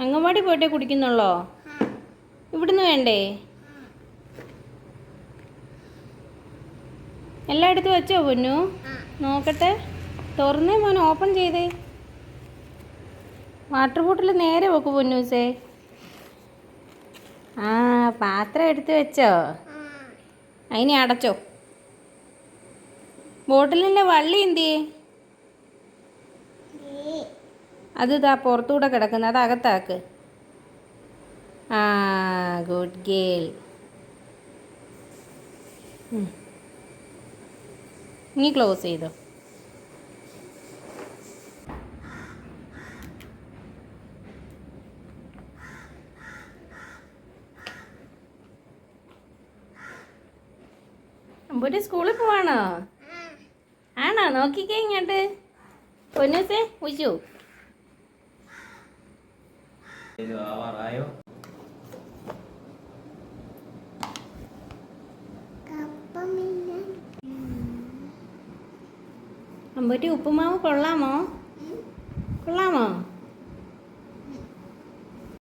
അംഗൻവാടി പോയിട്ടേ കുടിക്കുന്നുള്ളോ? ഇവിടുന്ന് വേണ്ടേ? എല്ലായിടത്തും വെച്ചോ പൊന്നു? നോക്കട്ടെ. തുറന്നേ മോനെ, ഓപ്പൺ ചെയ്തേ. വാട്ടർ ബോട്ടിൽ നേരെ വെക്കു പൊന്നൂസേ. ആ, പാത്രം എടുത്ത് വെച്ചോ? അതിനെ അടച്ചോ. ബോട്ടിലിൻ്റെ വള്ളി എന്തിയേ? അത് ഇതാ പുറത്തൂടെ കിടക്കുന്നത്, അത് അകത്താക്ക്. ആ, ഗുഡ് ഗേൾ. നീ ക്ലോസ് ചെയ്തോ. അമ്പൂട്ടി സ്കൂളിൽ പോവാണോ? ആണോ? നോക്കിക്കേ ഇങ്ങോട്ട്. പൊന്നൂസേ ഉച്ചു. അമ്പൂട്ടി ഉപ്പുമാവ് കൊള്ളാമോ? കൊള്ളാമോ?